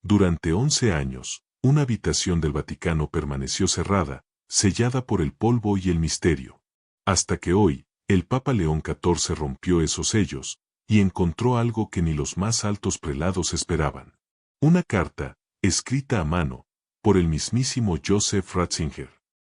Durante 11 años, una habitación del Vaticano permaneció cerrada, sellada por el polvo y el misterio. Hasta que hoy, el Papa León XIV rompió esos sellos, y encontró algo que ni los más altos prelados esperaban. Una carta, escrita a mano, por el mismísimo Joseph Ratzinger.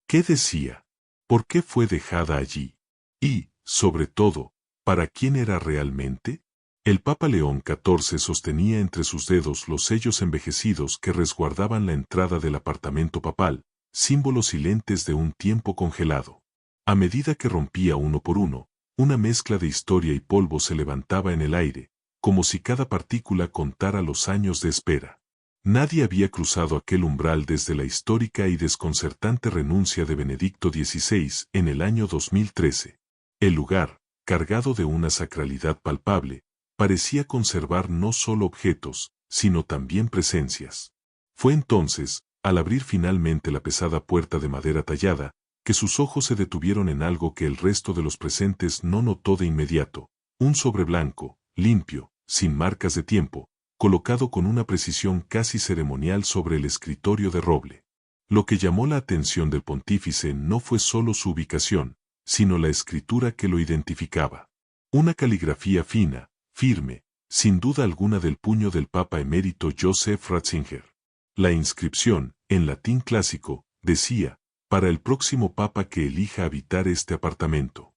¿Qué decía? ¿Por qué fue dejada allí? Y, sobre todo, ¿para quién era realmente? El Papa León XIV sostenía entre sus dedos los sellos envejecidos que resguardaban la entrada del apartamento papal, símbolos silentes de un tiempo congelado. A medida que rompía uno por uno, una mezcla de historia y polvo se levantaba en el aire, como si cada partícula contara los años de espera. Nadie había cruzado aquel umbral desde la histórica y desconcertante renuncia de Benedicto XVI en el año 2013. El lugar, cargado de una sacralidad palpable, parecía conservar no solo objetos, sino también presencias. Fue entonces, al abrir finalmente la pesada puerta de madera tallada, que sus ojos se detuvieron en algo que el resto de los presentes no notó de inmediato: un sobre blanco, limpio, sin marcas de tiempo, colocado con una precisión casi ceremonial sobre el escritorio de roble. Lo que llamó la atención del pontífice no fue solo su ubicación, sino la escritura que lo identificaba. Una caligrafía fina, firme, sin duda alguna del puño del Papa emérito Joseph Ratzinger. La inscripción, en latín clásico, decía: para el próximo Papa que elija habitar este apartamento.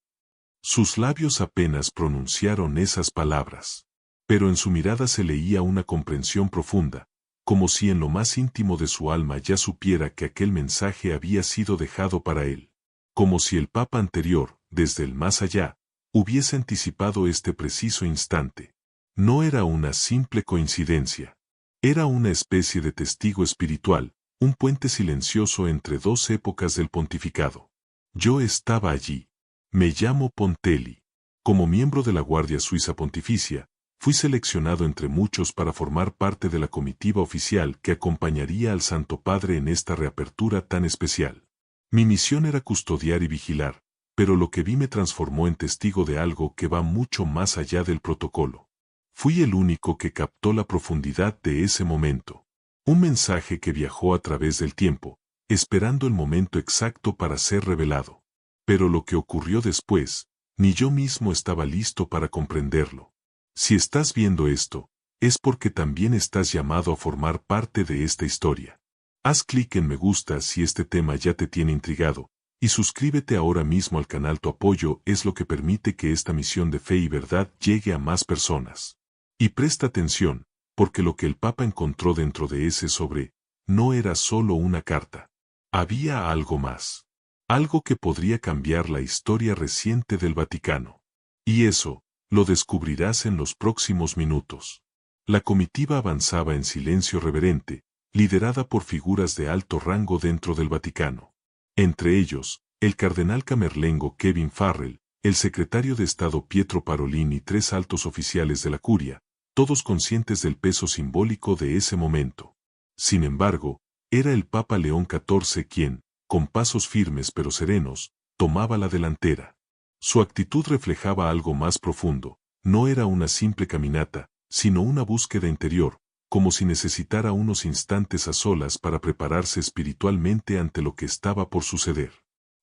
Sus labios apenas pronunciaron esas palabras, pero en su mirada se leía una comprensión profunda, como si en lo más íntimo de su alma ya supiera que aquel mensaje había sido dejado para él, como si el Papa anterior, desde el más allá, hubiese anticipado este preciso instante. No era una simple coincidencia. Era una especie de testigo espiritual, un puente silencioso entre dos épocas del pontificado. Yo estaba allí. Me llamo Pontelli. Como miembro de la Guardia Suiza Pontificia, fui seleccionado entre muchos para formar parte de la comitiva oficial que acompañaría al Santo Padre en esta reapertura tan especial. Mi misión era custodiar y vigilar, pero lo que vi me transformó en testigo de algo que va mucho más allá del protocolo. Fui el único que captó la profundidad de ese momento. Un mensaje que viajó a través del tiempo, esperando el momento exacto para ser revelado. Pero lo que ocurrió después, ni yo mismo estaba listo para comprenderlo. Si estás viendo esto, es porque también estás llamado a formar parte de esta historia. Haz clic en me gusta si este tema ya te tiene intrigado, y suscríbete ahora mismo al canal. Tu apoyo es lo que permite que esta misión de fe y verdad llegue a más personas. Y presta atención, porque lo que el Papa encontró dentro de ese sobre, no era solo una carta. Había algo más. Algo que podría cambiar la historia reciente del Vaticano. Y eso, lo descubrirás en los próximos minutos. La comitiva avanzaba en silencio reverente, liderada por figuras de alto rango dentro del Vaticano. Entre ellos, el cardenal camerlengo Kevin Farrell, el secretario de Estado Pietro Parolin y 3 altos oficiales de la curia, todos conscientes del peso simbólico de ese momento. Sin embargo, era el Papa León XIV quien, con pasos firmes pero serenos, tomaba la delantera. Su actitud reflejaba algo más profundo, no era una simple caminata, sino una búsqueda interior, como si necesitara unos instantes a solas para prepararse espiritualmente ante lo que estaba por suceder.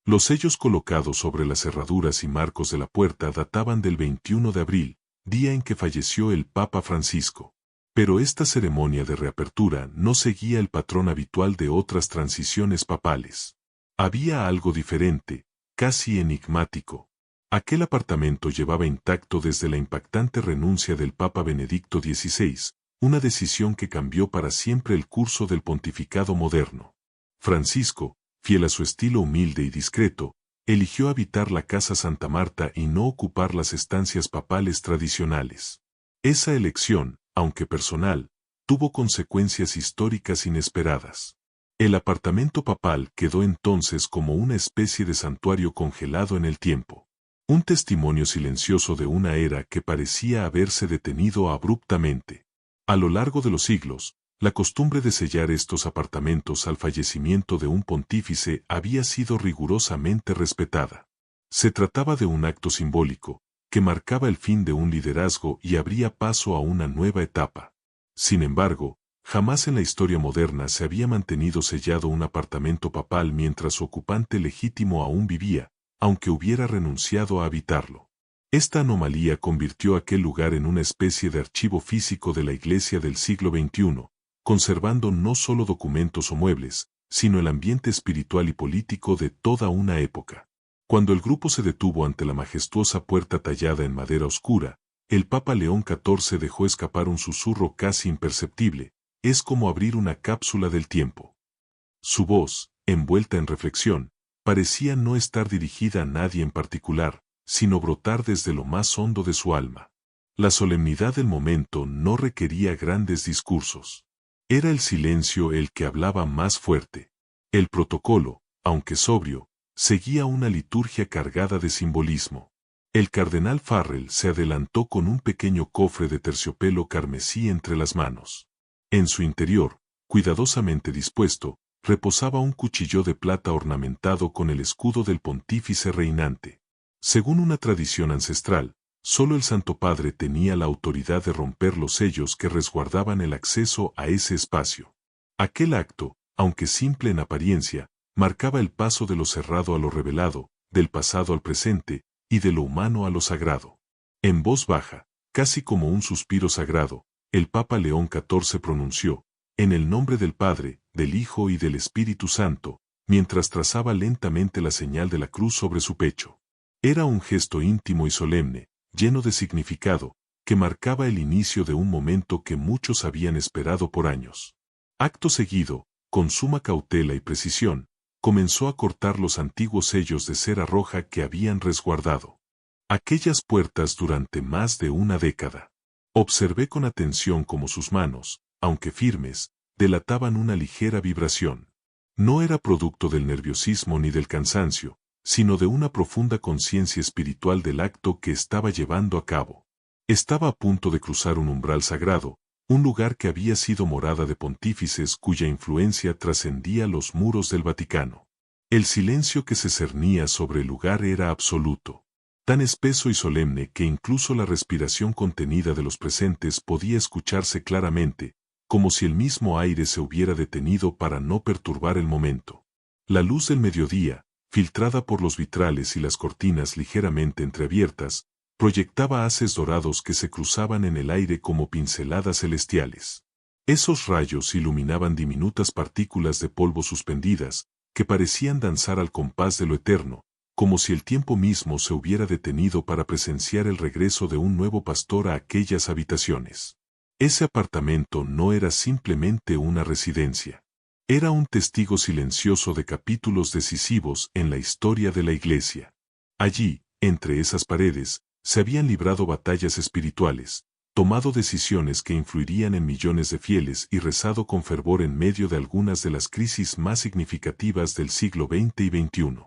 Los sellos colocados sobre las cerraduras y marcos de la puerta databan del 21 de abril, día en que falleció el Papa Francisco. Pero esta ceremonia de reapertura no seguía el patrón habitual de otras transiciones papales. Había algo diferente, casi enigmático. Aquel apartamento llevaba intacto desde la impactante renuncia del Papa Benedicto XVI, una decisión que cambió para siempre el curso del pontificado moderno. Francisco, fiel a su estilo humilde y discreto, eligió habitar la Casa Santa Marta y no ocupar las estancias papales tradicionales. Esa elección, aunque personal, tuvo consecuencias históricas inesperadas. El apartamento papal quedó entonces como una especie de santuario congelado en el tiempo. Un testimonio silencioso de una era que parecía haberse detenido abruptamente. A lo largo de los siglos, la costumbre de sellar estos apartamentos al fallecimiento de un pontífice había sido rigurosamente respetada. Se trataba de un acto simbólico, que marcaba el fin de un liderazgo y abría paso a una nueva etapa. Sin embargo, Jamás en la historia moderna se había mantenido sellado un apartamento papal mientras su ocupante legítimo aún vivía, aunque hubiera renunciado a habitarlo. Esta anomalía convirtió aquel lugar en una especie de archivo físico de la Iglesia del siglo XXI, conservando no solo documentos o muebles, sino el ambiente espiritual y político de toda una época. Cuando el grupo se detuvo ante la majestuosa puerta tallada en madera oscura, el Papa León XIV dejó escapar un susurro casi imperceptible: es como abrir una cápsula del tiempo. Su voz, envuelta en reflexión, parecía no estar dirigida a nadie en particular, sino brotar desde lo más hondo de su alma. La solemnidad del momento no requería grandes discursos. Era el silencio el que hablaba más fuerte. El protocolo, aunque sobrio, seguía una liturgia cargada de simbolismo. El cardenal Farrell se adelantó con un pequeño cofre de terciopelo carmesí entre las manos. En su interior, cuidadosamente dispuesto, reposaba un cuchillo de plata ornamentado con el escudo del pontífice reinante. Según una tradición ancestral, solo el Santo Padre tenía la autoridad de romper los sellos que resguardaban el acceso a ese espacio. Aquel acto, aunque simple en apariencia, marcaba el paso de lo cerrado a lo revelado, del pasado al presente, y de lo humano a lo sagrado. En voz baja, casi como un suspiro sagrado, el Papa León XIV pronunció: en el nombre del Padre, del Hijo y del Espíritu Santo, mientras trazaba lentamente la señal de la cruz sobre su pecho. Era un gesto íntimo y solemne, lleno de significado, que marcaba el inicio de un momento que muchos habían esperado por años. Acto seguido, con suma cautela y precisión, comenzó a cortar los antiguos sellos de cera roja que habían resguardado aquellas puertas durante más de una década. Observé con atención cómo sus manos, aunque firmes, delataban una ligera vibración. No era producto del nerviosismo ni del cansancio, sino de una profunda conciencia espiritual del acto que estaba llevando a cabo. Estaba a punto de cruzar un umbral sagrado, un lugar que había sido morada de pontífices cuya influencia trascendía los muros del Vaticano. El silencio que se cernía sobre el lugar era absoluto, tan espeso y solemne que incluso la respiración contenida de los presentes podía escucharse claramente, como si el mismo aire se hubiera detenido para no perturbar el momento. La luz del mediodía, filtrada por los vitrales y las cortinas ligeramente entreabiertas, proyectaba haces dorados que se cruzaban en el aire como pinceladas celestiales. Esos rayos iluminaban diminutas partículas de polvo suspendidas, que parecían danzar al compás de lo eterno, como si el tiempo mismo se hubiera detenido para presenciar el regreso de un nuevo pastor a aquellas habitaciones. Ese apartamento no era simplemente una residencia. Era un testigo silencioso de capítulos decisivos en la historia de la Iglesia. Allí, entre esas paredes, se habían librado batallas espirituales, tomado decisiones que influirían en millones de fieles y rezado con fervor en medio de algunas de las crisis más significativas del siglo XX y XXI.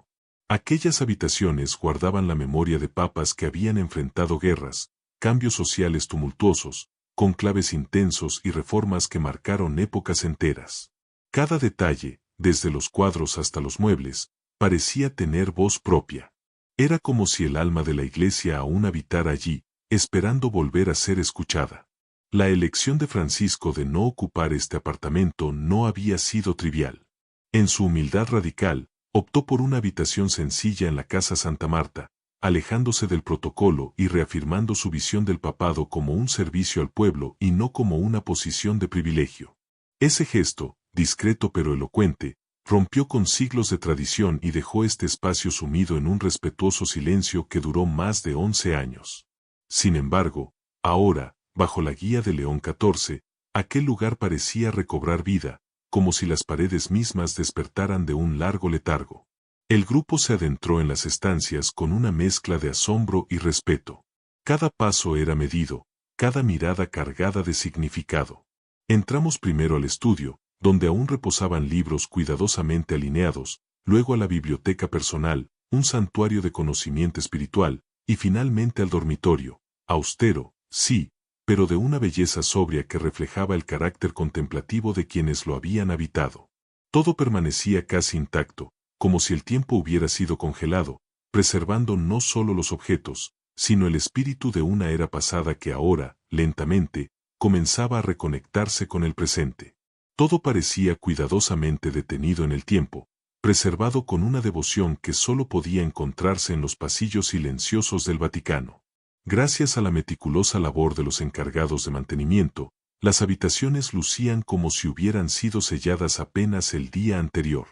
Aquellas habitaciones guardaban la memoria de papas que habían enfrentado guerras, cambios sociales tumultuosos, conclaves intensos y reformas que marcaron épocas enteras. Cada detalle, desde los cuadros hasta los muebles, parecía tener voz propia. Era como si el alma de la Iglesia aún habitara allí, esperando volver a ser escuchada. La elección de Francisco de no ocupar este apartamento no había sido trivial. En su humildad radical, optó por una habitación sencilla en la Casa Santa Marta, alejándose del protocolo y reafirmando su visión del papado como un servicio al pueblo y no como una posición de privilegio. Ese gesto, discreto pero elocuente, rompió con siglos de tradición y dejó este espacio sumido en un respetuoso silencio que duró más de 11 años. Sin embargo, ahora, bajo la guía de León XIV, aquel lugar parecía recobrar vida, como si las paredes mismas despertaran de un largo letargo. El grupo se adentró en las estancias con una mezcla de asombro y respeto. Cada paso era medido, cada mirada cargada de significado. Entramos primero al estudio, donde aún reposaban libros cuidadosamente alineados, luego a la biblioteca personal, un santuario de conocimiento espiritual, y finalmente al dormitorio, austero, sí, pero de una belleza sobria que reflejaba el carácter contemplativo de quienes lo habían habitado. Todo permanecía casi intacto, como si el tiempo hubiera sido congelado, preservando no solo los objetos, sino el espíritu de una era pasada que ahora, lentamente, comenzaba a reconectarse con el presente. Todo parecía cuidadosamente detenido en el tiempo, preservado con una devoción que solo podía encontrarse en los pasillos silenciosos del Vaticano. Gracias a la meticulosa labor de los encargados de mantenimiento, las habitaciones lucían como si hubieran sido selladas apenas el día anterior.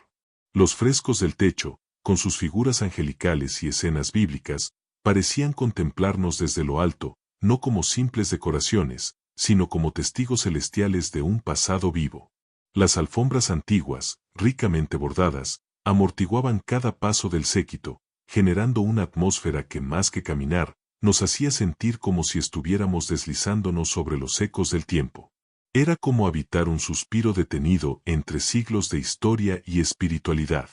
Los frescos del techo, con sus figuras angelicales y escenas bíblicas, parecían contemplarnos desde lo alto, no como simples decoraciones, sino como testigos celestiales de un pasado vivo. Las alfombras antiguas, ricamente bordadas, amortiguaban cada paso del séquito, generando una atmósfera que más que caminar, nos hacía sentir como si estuviéramos deslizándonos sobre los ecos del tiempo. Era como habitar un suspiro detenido entre siglos de historia y espiritualidad.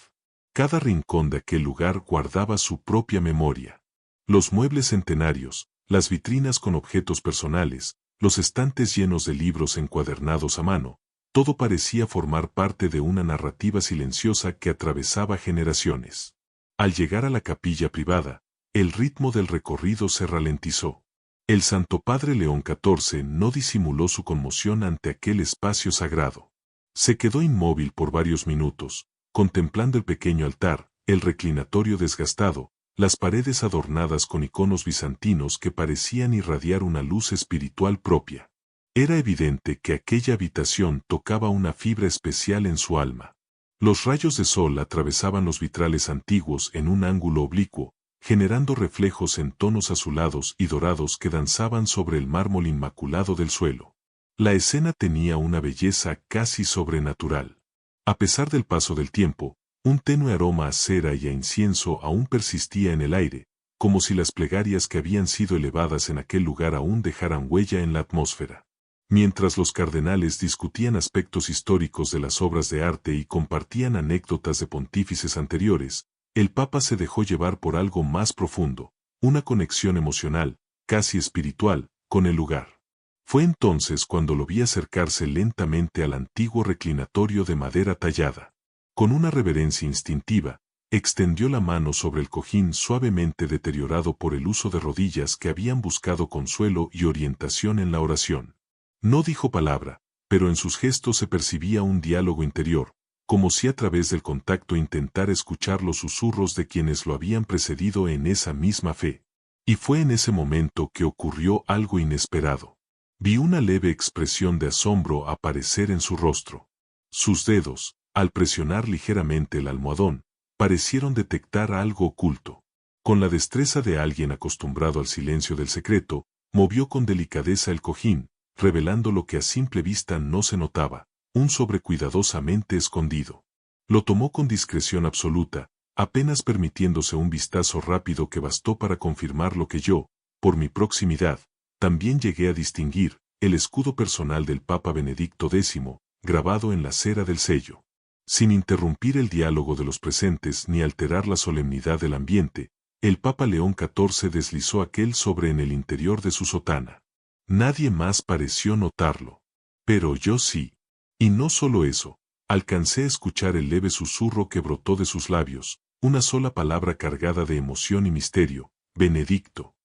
Cada rincón de aquel lugar guardaba su propia memoria. Los muebles centenarios, las vitrinas con objetos personales, los estantes llenos de libros encuadernados a mano, todo parecía formar parte de una narrativa silenciosa que atravesaba generaciones. Al llegar a la capilla privada, el ritmo del recorrido se ralentizó. El Santo Padre León XIV no disimuló su conmoción ante aquel espacio sagrado. Se quedó inmóvil por varios minutos, contemplando el pequeño altar, el reclinatorio desgastado, las paredes adornadas con iconos bizantinos que parecían irradiar una luz espiritual propia. Era evidente que aquella habitación tocaba una fibra especial en su alma. Los rayos de sol atravesaban los vitrales antiguos en un ángulo oblicuo, generando reflejos en tonos azulados y dorados que danzaban sobre el mármol inmaculado del suelo. La escena tenía una belleza casi sobrenatural. A pesar del paso del tiempo, un tenue aroma a cera y a incienso aún persistía en el aire, como si las plegarias que habían sido elevadas en aquel lugar aún dejaran huella en la atmósfera. Mientras los cardenales discutían aspectos históricos de las obras de arte y compartían anécdotas de pontífices anteriores, el Papa se dejó llevar por algo más profundo, una conexión emocional, casi espiritual, con el lugar. Fue entonces cuando lo vi acercarse lentamente al antiguo reclinatorio de madera tallada. Con una reverencia instintiva, extendió la mano sobre el cojín suavemente deteriorado por el uso de rodillas que habían buscado consuelo y orientación en la oración. No dijo palabra, pero en sus gestos se percibía un diálogo interior, como si a través del contacto intentara escuchar los susurros de quienes lo habían precedido en esa misma fe. Y fue en ese momento que ocurrió algo inesperado. Vi una leve expresión de asombro aparecer en su rostro. Sus dedos, al presionar ligeramente el almohadón, parecieron detectar algo oculto. Con la destreza de alguien acostumbrado al silencio del secreto, movió con delicadeza el cojín, revelando lo que a simple vista no se notaba, un sobre cuidadosamente escondido. Lo tomó con discreción absoluta, apenas permitiéndose un vistazo rápido que bastó para confirmar lo que yo, por mi proximidad, también llegué a distinguir, el escudo personal del Papa Benedicto X, grabado en la cera del sello. Sin interrumpir el diálogo de los presentes ni alterar la solemnidad del ambiente, el Papa León XIV deslizó aquel sobre en el interior de su sotana. Nadie más pareció notarlo. Pero yo sí. Y no solo eso, alcancé a escuchar el leve susurro que brotó de sus labios, una sola palabra cargada de emoción y misterio: Benedicto.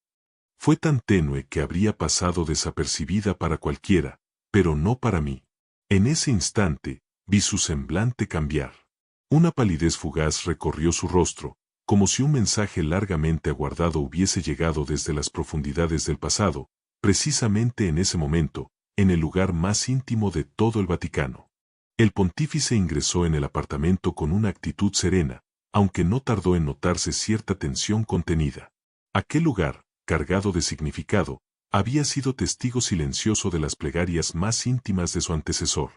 Fue tan tenue que habría pasado desapercibida para cualquiera, pero no para mí. En ese instante, vi su semblante cambiar. Una palidez fugaz recorrió su rostro, como si un mensaje largamente aguardado hubiese llegado desde las profundidades del pasado, precisamente en ese momento, en el lugar más íntimo de todo el Vaticano. El pontífice ingresó en el apartamento con una actitud serena, aunque no tardó en notarse cierta tensión contenida. Aquel lugar, cargado de significado, había sido testigo silencioso de las plegarias más íntimas de su antecesor.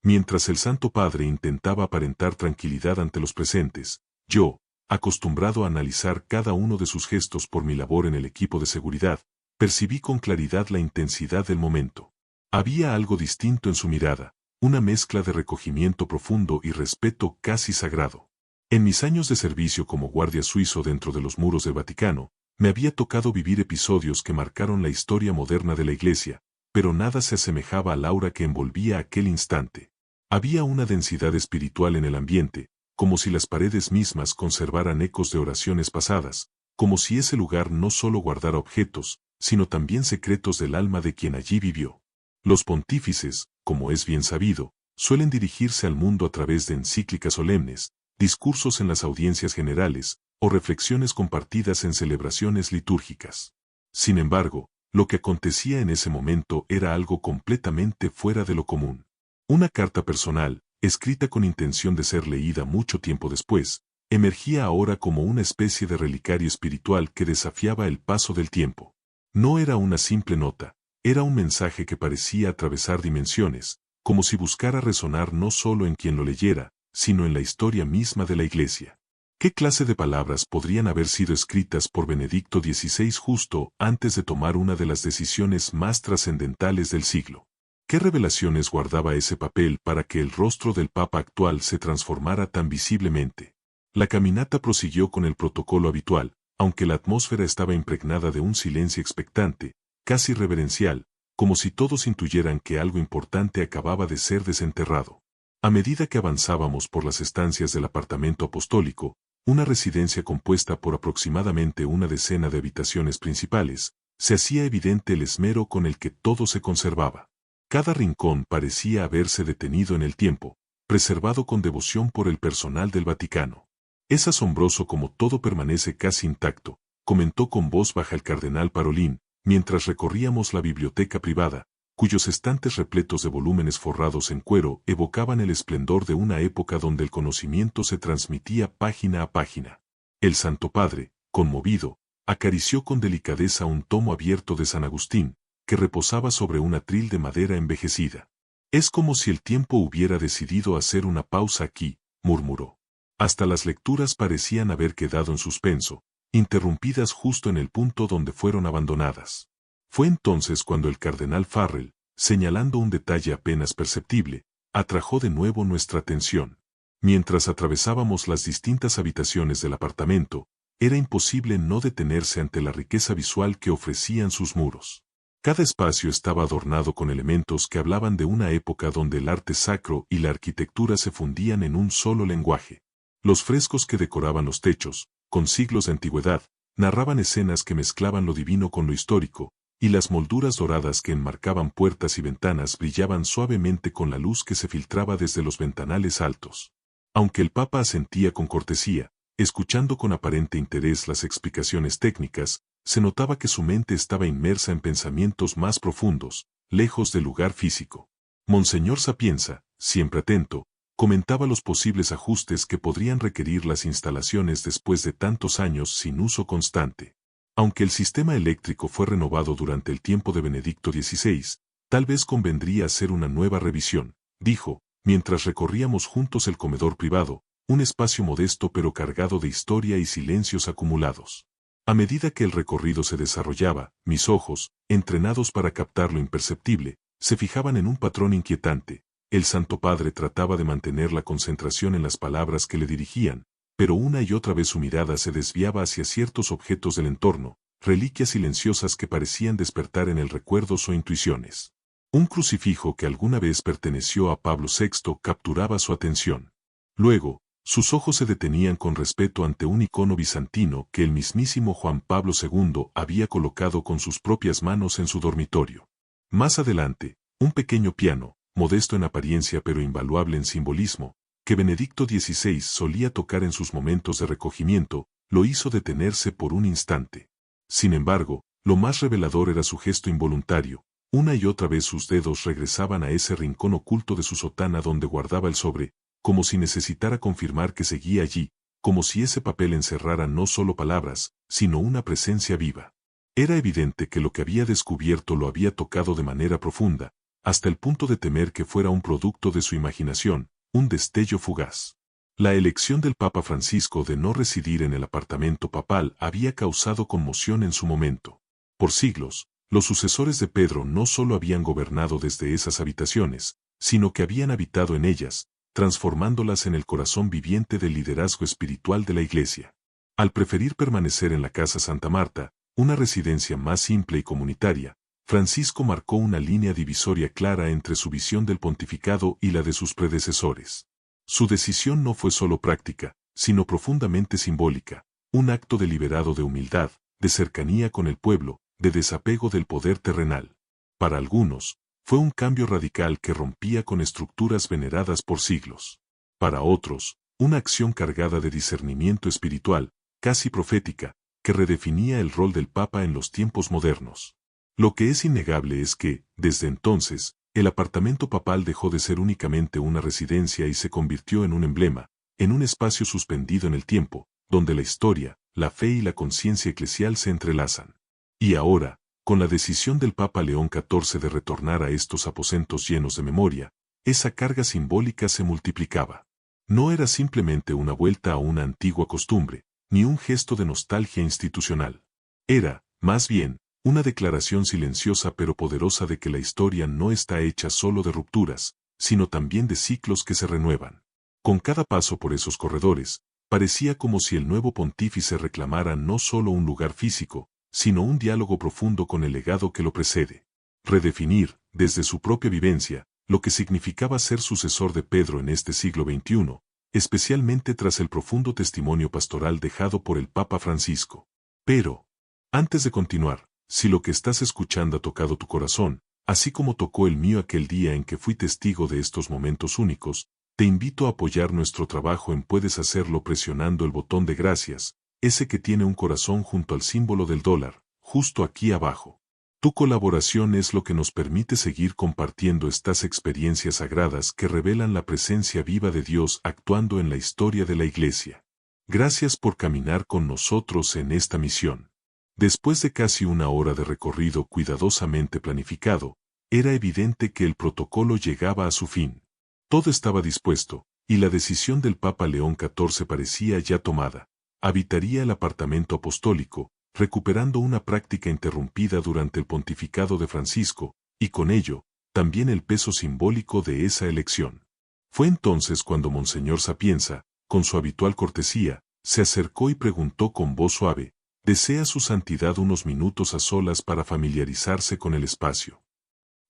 Mientras el Santo Padre intentaba aparentar tranquilidad ante los presentes, yo, acostumbrado a analizar cada uno de sus gestos por mi labor en el equipo de seguridad, percibí con claridad la intensidad del momento. Había algo distinto en su mirada, una mezcla de recogimiento profundo y respeto casi sagrado. En mis años de servicio como guardia suizo dentro de los muros del Vaticano, me había tocado vivir episodios que marcaron la historia moderna de la Iglesia, pero nada se asemejaba al aura que envolvía aquel instante. Había una densidad espiritual en el ambiente, como si las paredes mismas conservaran ecos de oraciones pasadas, como si ese lugar no solo guardara objetos, sino también secretos del alma de quien allí vivió. Los pontífices, como es bien sabido, suelen dirigirse al mundo a través de encíclicas solemnes, discursos en las audiencias generales, o reflexiones compartidas en celebraciones litúrgicas. Sin embargo, lo que acontecía en ese momento era algo completamente fuera de lo común. Una carta personal, escrita con intención de ser leída mucho tiempo después, emergía ahora como una especie de relicario espiritual que desafiaba el paso del tiempo. No era una simple nota, era un mensaje que parecía atravesar dimensiones, como si buscara resonar no solo en quien lo leyera, sino en la historia misma de la Iglesia. ¿Qué clase de palabras podrían haber sido escritas por Benedicto XVI justo antes de tomar una de las decisiones más trascendentales del siglo? ¿Qué revelaciones guardaba ese papel para que el rostro del Papa actual se transformara tan visiblemente? La caminata prosiguió con el protocolo habitual, aunque la atmósfera estaba impregnada de un silencio expectante, casi reverencial, como si todos intuyeran que algo importante acababa de ser desenterrado. A medida que avanzábamos por las estancias del apartamento apostólico, una residencia compuesta por aproximadamente una decena de habitaciones principales, se hacía evidente el esmero con el que todo se conservaba. Cada rincón parecía haberse detenido en el tiempo, preservado con devoción por el personal del Vaticano. Es asombroso como todo permanece casi intacto, comentó con voz baja el cardenal Parolin, mientras recorríamos la biblioteca privada, cuyos estantes repletos de volúmenes forrados en cuero evocaban el esplendor de una época donde el conocimiento se transmitía página a página. El Santo Padre, conmovido, acarició con delicadeza un tomo abierto de San Agustín, que reposaba sobre un atril de madera envejecida. Es como si el tiempo hubiera decidido hacer una pausa aquí, murmuró. Hasta las lecturas parecían haber quedado en suspenso, interrumpidas justo en el punto donde fueron abandonadas. Fue entonces cuando el cardenal Farrell, señalando un detalle apenas perceptible, atrajo de nuevo nuestra atención. Mientras atravesábamos las distintas habitaciones del apartamento, era imposible no detenerse ante la riqueza visual que ofrecían sus muros. Cada espacio estaba adornado con elementos que hablaban de una época donde el arte sacro y la arquitectura se fundían en un solo lenguaje. Los frescos que decoraban los techos, con siglos de antigüedad, narraban escenas que mezclaban lo divino con lo histórico, y las molduras doradas que enmarcaban puertas y ventanas brillaban suavemente con la luz que se filtraba desde los ventanales altos. Aunque el Papa asentía con cortesía, escuchando con aparente interés las explicaciones técnicas, se notaba que su mente estaba inmersa en pensamientos más profundos, lejos del lugar físico. Monseñor Sapienza, siempre atento, comentaba los posibles ajustes que podrían requerir las instalaciones después de tantos años sin uso constante. Aunque el sistema eléctrico fue renovado durante el tiempo de Benedicto XVI, tal vez convendría hacer una nueva revisión, dijo, mientras recorríamos juntos el comedor privado, un espacio modesto pero cargado de historia y silencios acumulados. A medida que el recorrido se desarrollaba, mis ojos, entrenados para captar lo imperceptible, se fijaban en un patrón inquietante. El Santo Padre trataba de mantener la concentración en las palabras que le dirigían, pero una y otra vez su mirada se desviaba hacia ciertos objetos del entorno, reliquias silenciosas que parecían despertar en él recuerdos o intuiciones. Un crucifijo que alguna vez perteneció a Pablo VI capturaba su atención. Luego, sus ojos se detenían con respeto ante un icono bizantino que el mismísimo Juan Pablo II había colocado con sus propias manos en su dormitorio. Más adelante, un pequeño piano, modesto en apariencia pero invaluable en simbolismo, que Benedicto XVI solía tocar en sus momentos de recogimiento, lo hizo detenerse por un instante. Sin embargo, lo más revelador era su gesto involuntario. Una y otra vez sus dedos regresaban a ese rincón oculto de su sotana donde guardaba el sobre, como si necesitara confirmar que seguía allí, como si ese papel encerrara no solo palabras, sino una presencia viva. Era evidente que lo que había descubierto lo había tocado de manera profunda, hasta el punto de temer que fuera un producto de su imaginación, un destello fugaz. La elección del Papa Francisco de no residir en el apartamento papal había causado conmoción en su momento. Por siglos, los sucesores de Pedro no solo habían gobernado desde esas habitaciones, sino que habían habitado en ellas, transformándolas en el corazón viviente del liderazgo espiritual de la Iglesia. Al preferir permanecer en la Casa Santa Marta, una residencia más simple y comunitaria, Francisco marcó una línea divisoria clara entre su visión del pontificado y la de sus predecesores. Su decisión no fue solo práctica, sino profundamente simbólica, un acto deliberado de humildad, de cercanía con el pueblo, de desapego del poder terrenal. Para algunos, Fue un cambio radical que rompía con estructuras veneradas por siglos. Para otros, una acción cargada de discernimiento espiritual, casi profética, que redefinía el rol del Papa en los tiempos modernos. Lo que es innegable es que, desde entonces, el apartamento papal dejó de ser únicamente una residencia y se convirtió en un emblema, en un espacio suspendido en el tiempo, donde la historia, la fe y la conciencia eclesial se entrelazan. Y ahora, con la decisión del Papa León XIV de retornar a estos aposentos llenos de memoria, esa carga simbólica se multiplicaba. No era simplemente una vuelta a una antigua costumbre, ni un gesto de nostalgia institucional. Era, más bien, una declaración silenciosa pero poderosa de que la historia no está hecha solo de rupturas, sino también de ciclos que se renuevan. Con cada paso por esos corredores, parecía como si el nuevo pontífice reclamara no solo un lugar físico, sino un diálogo profundo con el legado que lo precede. Redefinir, desde su propia vivencia, lo que significaba ser sucesor de Pedro en este siglo XXI, especialmente tras el profundo testimonio pastoral dejado por el Papa Francisco. Pero, antes de continuar, si lo que estás escuchando ha tocado tu corazón, así como tocó el mío aquel día en que fui testigo de estos momentos únicos, te invito a apoyar nuestro trabajo Puedes hacerlo presionando el botón de gracias, ese que tiene un corazón junto al símbolo del dólar, justo aquí abajo. Tu colaboración es lo que nos permite seguir compartiendo estas experiencias sagradas que revelan la presencia viva de Dios actuando en la historia de la Iglesia. Gracias por caminar con nosotros en esta misión. Después de casi una hora de recorrido cuidadosamente planificado, era evidente que el protocolo llegaba a su fin. Todo estaba dispuesto, y la decisión del Papa León XIV parecía ya tomada. Habitaría el apartamento apostólico, recuperando una práctica interrumpida durante el pontificado de Francisco, y con ello, también el peso simbólico de esa elección. Fue entonces cuando Monseñor Sapienza, con su habitual cortesía, se acercó y preguntó con voz suave: ¿desea su santidad unos minutos a solas para familiarizarse con el espacio?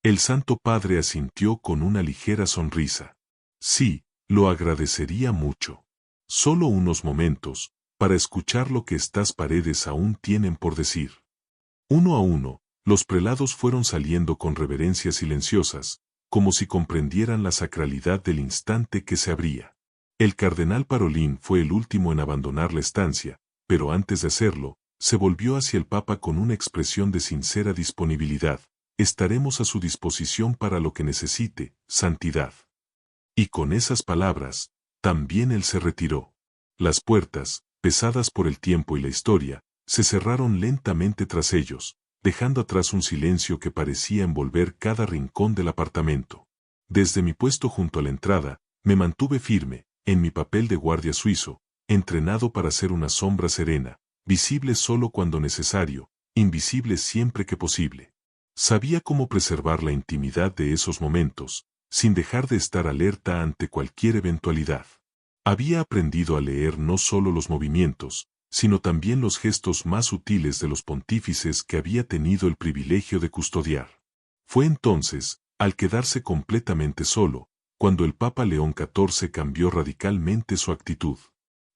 El Santo Padre asintió con una ligera sonrisa. Sí, lo agradecería mucho. Solo unos momentos, para escuchar lo que estas paredes aún tienen por decir. Uno a uno, los prelados fueron saliendo con reverencias silenciosas, como si comprendieran la sacralidad del instante que se abría. El cardenal Parolin fue el último en abandonar la estancia, pero antes de hacerlo, se volvió hacia el Papa con una expresión de sincera disponibilidad: estaremos a su disposición para lo que necesite, santidad. Y con esas palabras, también él se retiró. Las puertas, pesadas por el tiempo y la historia, se cerraron lentamente tras ellos, dejando atrás un silencio que parecía envolver cada rincón del apartamento. Desde mi puesto junto a la entrada, me mantuve firme, en mi papel de guardia suizo, entrenado para ser una sombra serena, visible solo cuando necesario, invisible siempre que posible. Sabía cómo preservar la intimidad de esos momentos, sin dejar de estar alerta ante cualquier eventualidad. Había aprendido a leer no solo los movimientos, sino también los gestos más sutiles de los pontífices que había tenido el privilegio de custodiar. Fue entonces, al quedarse completamente solo, cuando el Papa León XIV cambió radicalmente su actitud.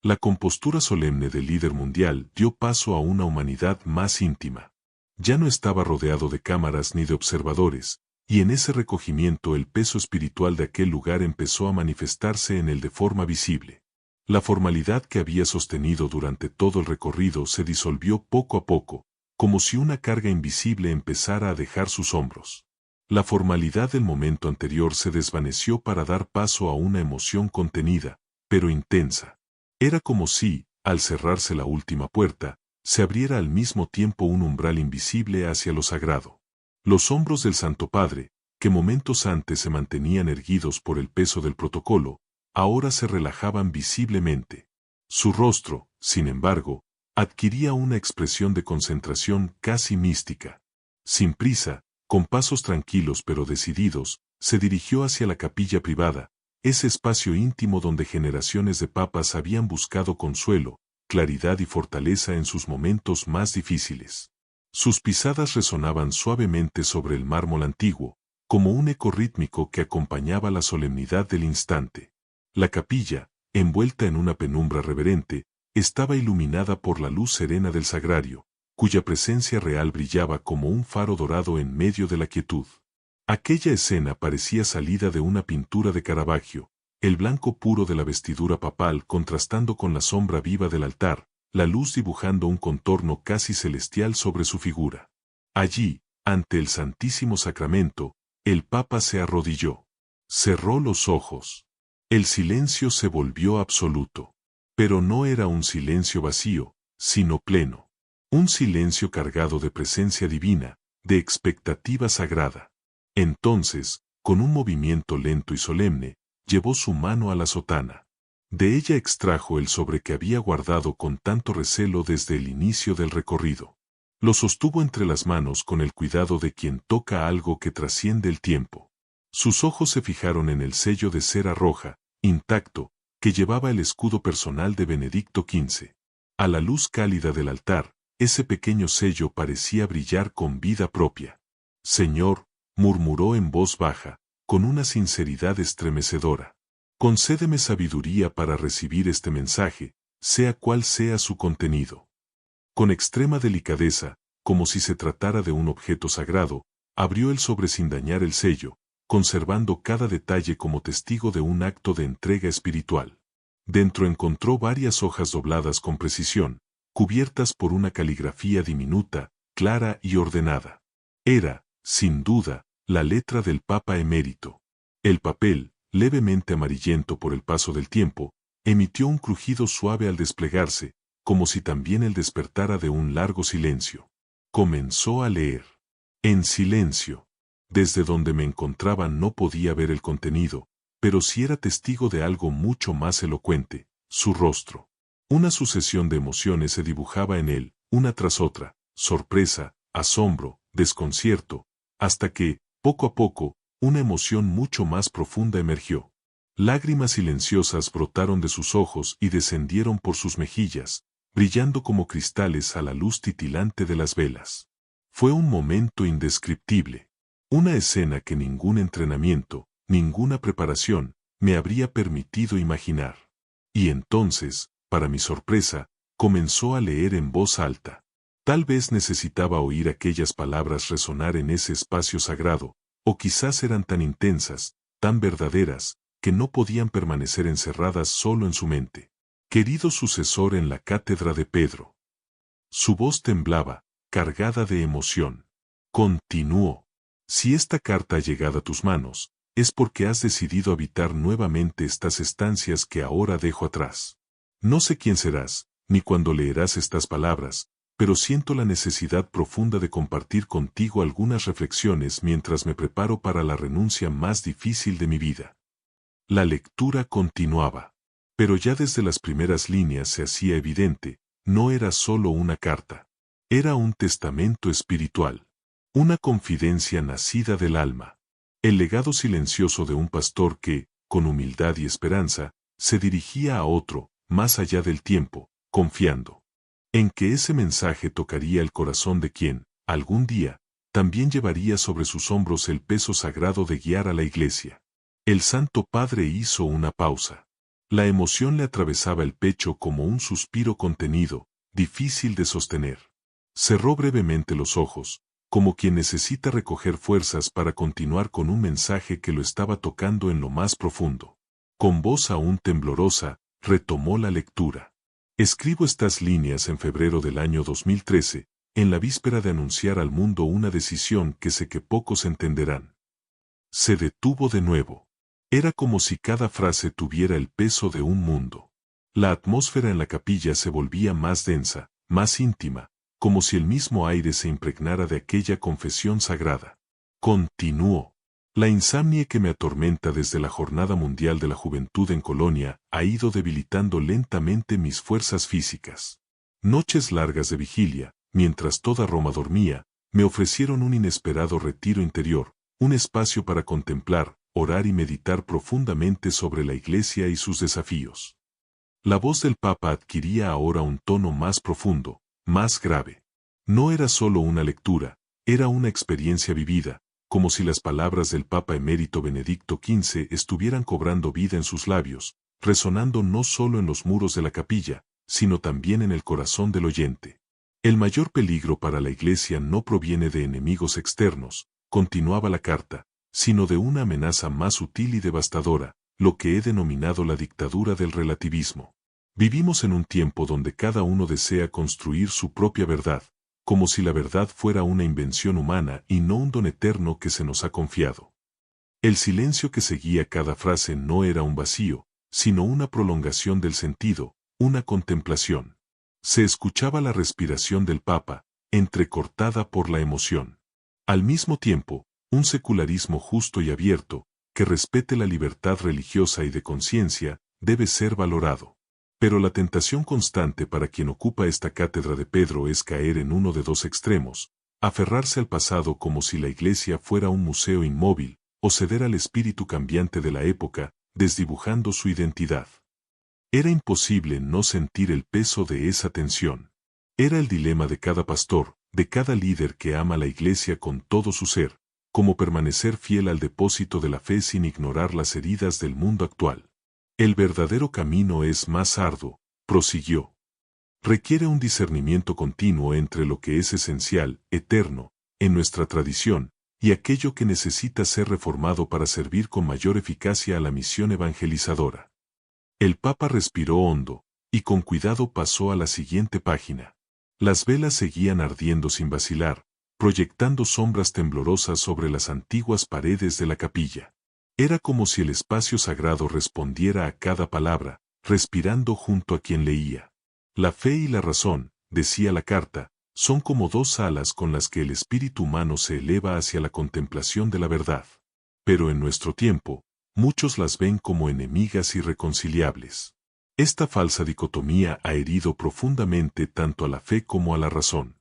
La compostura solemne del líder mundial dio paso a una humanidad más íntima. Ya no estaba rodeado de cámaras ni de observadores, y en ese recogimiento el peso espiritual de aquel lugar empezó a manifestarse en él de forma visible. La formalidad que había sostenido durante todo el recorrido se disolvió poco a poco, como si una carga invisible empezara a dejar sus hombros. La formalidad del momento anterior se desvaneció para dar paso a una emoción contenida, pero intensa. Era como si, al cerrarse la última puerta, se abriera al mismo tiempo un umbral invisible hacia lo sagrado. Los hombros del Santo Padre, que momentos antes se mantenían erguidos por el peso del protocolo, ahora se relajaban visiblemente. Su rostro, sin embargo, adquiría una expresión de concentración casi mística. Sin prisa, con pasos tranquilos pero decididos, se dirigió hacia la capilla privada, ese espacio íntimo donde generaciones de papas habían buscado consuelo, claridad y fortaleza en sus momentos más difíciles. Sus pisadas resonaban suavemente sobre el mármol antiguo, como un eco rítmico que acompañaba la solemnidad del instante. La capilla, envuelta en una penumbra reverente, estaba iluminada por la luz serena del sagrario, cuya presencia real brillaba como un faro dorado en medio de la quietud. Aquella escena parecía salida de una pintura de Caravaggio, el blanco puro de la vestidura papal contrastando con la sombra viva del altar, la luz dibujando un contorno casi celestial sobre su figura. Allí, ante el Santísimo Sacramento, el Papa se arrodilló. Cerró los ojos. El silencio se volvió absoluto. Pero no era un silencio vacío, sino pleno. Un silencio cargado de presencia divina, de expectativa sagrada. Entonces, con un movimiento lento y solemne, llevó su mano a la sotana. De ella extrajo el sobre que había guardado con tanto recelo desde el inicio del recorrido. Lo sostuvo entre las manos con el cuidado de quien toca algo que trasciende el tiempo. Sus ojos se fijaron en el sello de cera roja, intacto, que llevaba el escudo personal de Benedicto XV. A la luz cálida del altar, ese pequeño sello parecía brillar con vida propia. Señor, murmuró en voz baja, con una sinceridad estremecedora. Concédeme sabiduría para recibir este mensaje, sea cual sea su contenido. Con extrema delicadeza, como si se tratara de un objeto sagrado, abrió el sobre sin dañar el sello, conservando cada detalle como testigo de un acto de entrega espiritual. Dentro encontró varias hojas dobladas con precisión, cubiertas por una caligrafía diminuta, clara y ordenada. Era, sin duda, la letra del Papa emérito. El papel, levemente amarillento por el paso del tiempo, emitió un crujido suave al desplegarse, como si también él despertara de un largo silencio. Comenzó a leer. En silencio. Desde donde me encontraba no podía ver el contenido, pero sí era testigo de algo mucho más elocuente, su rostro. Una sucesión de emociones se dibujaba en él, una tras otra, sorpresa, asombro, desconcierto, hasta que, poco a poco, una emoción mucho más profunda emergió. Lágrimas silenciosas brotaron de sus ojos y descendieron por sus mejillas, brillando como cristales a la luz titilante de las velas. Fue un momento indescriptible. Una escena que ningún entrenamiento, ninguna preparación, me habría permitido imaginar. Y entonces, para mi sorpresa, comenzó a leer en voz alta. Tal vez necesitaba oír aquellas palabras resonar en ese espacio sagrado, o quizás eran tan intensas, tan verdaderas, que no podían permanecer encerradas solo en su mente. Querido sucesor en la cátedra de Pedro. Su voz temblaba, cargada de emoción. Continuó. Si esta carta ha llegado a tus manos, es porque has decidido habitar nuevamente estas estancias que ahora dejo atrás. No sé quién serás, ni cuándo leerás estas palabras, pero siento la necesidad profunda de compartir contigo algunas reflexiones mientras me preparo para la renuncia más difícil de mi vida. La lectura continuaba. Pero ya desde las primeras líneas se hacía evidente, no era solo una carta. Era un testamento espiritual. Una confidencia nacida del alma. El legado silencioso de un pastor que, con humildad y esperanza, se dirigía a otro, más allá del tiempo, confiando en que ese mensaje tocaría el corazón de quien, algún día, también llevaría sobre sus hombros el peso sagrado de guiar a la Iglesia. El Santo Padre hizo una pausa. La emoción le atravesaba el pecho como un suspiro contenido, difícil de sostener. Cerró brevemente los ojos, como quien necesita recoger fuerzas para continuar con un mensaje que lo estaba tocando en lo más profundo. Con voz aún temblorosa, retomó la lectura. Escribo estas líneas en febrero del año 2013, en la víspera de anunciar al mundo una decisión que sé que pocos entenderán. Se detuvo de nuevo. Era como si cada frase tuviera el peso de un mundo. La atmósfera en la capilla se volvía más densa, más íntima, como si el mismo aire se impregnara de aquella confesión sagrada. Continuó. La insomnia que me atormenta desde la Jornada Mundial de la Juventud en Colonia ha ido debilitando lentamente mis fuerzas físicas. Noches largas de vigilia, mientras toda Roma dormía, me ofrecieron un inesperado retiro interior, un espacio para contemplar, orar y meditar profundamente sobre la Iglesia y sus desafíos. La voz del Papa adquiría ahora un tono más profundo, más grave. No era solo una lectura, era una experiencia vivida, como si las palabras del Papa emérito Benedicto XV estuvieran cobrando vida en sus labios, resonando no solo en los muros de la capilla, sino también en el corazón del oyente. El mayor peligro para la Iglesia no proviene de enemigos externos, continuaba la carta, sino de una amenaza más sutil y devastadora, lo que he denominado la dictadura del relativismo. Vivimos en un tiempo donde cada uno desea construir su propia verdad, como si la verdad fuera una invención humana y no un don eterno que se nos ha confiado. El silencio que seguía cada frase no era un vacío, sino una prolongación del sentido, una contemplación. Se escuchaba la respiración del Papa, entrecortada por la emoción. Al mismo tiempo, un secularismo justo y abierto, que respete la libertad religiosa y de conciencia, debe ser valorado. Pero la tentación constante para quien ocupa esta cátedra de Pedro es caer en uno de dos extremos, aferrarse al pasado como si la Iglesia fuera un museo inmóvil, o ceder al espíritu cambiante de la época, desdibujando su identidad. Era imposible no sentir el peso de esa tensión. Era el dilema de cada pastor, de cada líder que ama la Iglesia con todo su ser, como permanecer fiel al depósito de la fe sin ignorar las heridas del mundo actual. El verdadero camino es más arduo, prosiguió. Requiere un discernimiento continuo entre lo que es esencial, eterno, en nuestra tradición, y aquello que necesita ser reformado para servir con mayor eficacia a la misión evangelizadora. El Papa respiró hondo, y con cuidado pasó a la siguiente página. Las velas seguían ardiendo sin vacilar, proyectando sombras temblorosas sobre las antiguas paredes de la capilla. Era como si el espacio sagrado respondiera a cada palabra, respirando junto a quien leía. La fe y la razón, decía la carta, son como dos alas con las que el espíritu humano se eleva hacia la contemplación de la verdad. Pero en nuestro tiempo, muchos las ven como enemigas irreconciliables. Esta falsa dicotomía ha herido profundamente tanto a la fe como a la razón.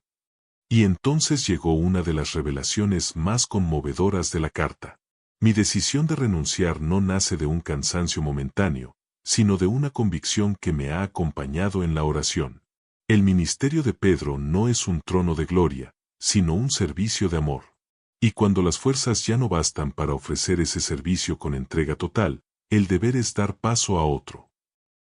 Y entonces llegó una de las revelaciones más conmovedoras de la carta. Mi decisión de renunciar no nace de un cansancio momentáneo, sino de una convicción que me ha acompañado en la oración. El ministerio de Pedro no es un trono de gloria, sino un servicio de amor. Y cuando las fuerzas ya no bastan para ofrecer ese servicio con entrega total, el deber es dar paso a otro.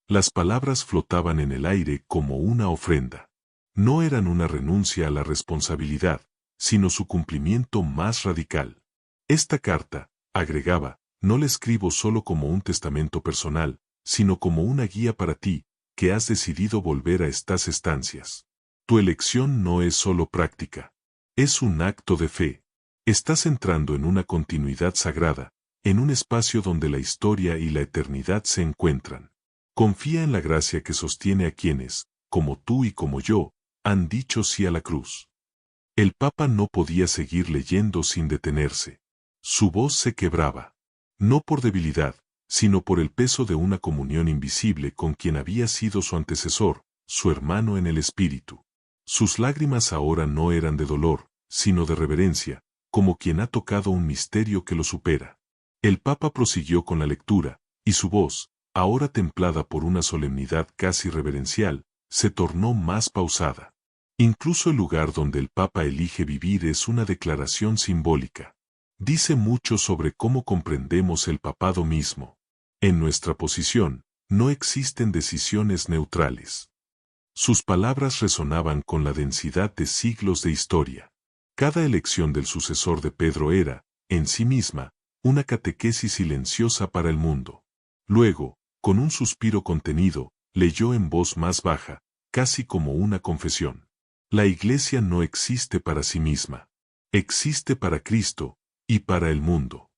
Las palabras flotaban en el aire como una ofrenda. No eran una renuncia a la responsabilidad, sino su cumplimiento más radical. Esta carta, agregaba, no la escribo solo como un testamento personal, sino como una guía para ti, que has decidido volver a estas estancias. Tu elección no es solo práctica. Es un acto de fe. Estás entrando en una continuidad sagrada, en un espacio donde la historia y la eternidad se encuentran. Confía en la gracia que sostiene a quienes, como tú y como yo, han dicho sí a la cruz. El Papa no podía seguir leyendo sin detenerse. Su voz se quebraba. No por debilidad, sino por el peso de una comunión invisible con quien había sido su antecesor, su hermano en el espíritu. Sus lágrimas ahora no eran de dolor, sino de reverencia, como quien ha tocado un misterio que lo supera. El Papa prosiguió con la lectura, y su voz, ahora templada por una solemnidad casi reverencial, se tornó más pausada. Incluso el lugar donde el Papa elige vivir es una declaración simbólica. Dice mucho sobre cómo comprendemos el papado mismo. En nuestra posición, no existen decisiones neutrales. Sus palabras resonaban con la densidad de siglos de historia. Cada elección del sucesor de Pedro era, en sí misma, una catequesis silenciosa para el mundo. Luego, con un suspiro contenido, leyó en voz más baja, casi como una confesión. La Iglesia no existe para sí misma. Existe para Cristo, y para el mundo.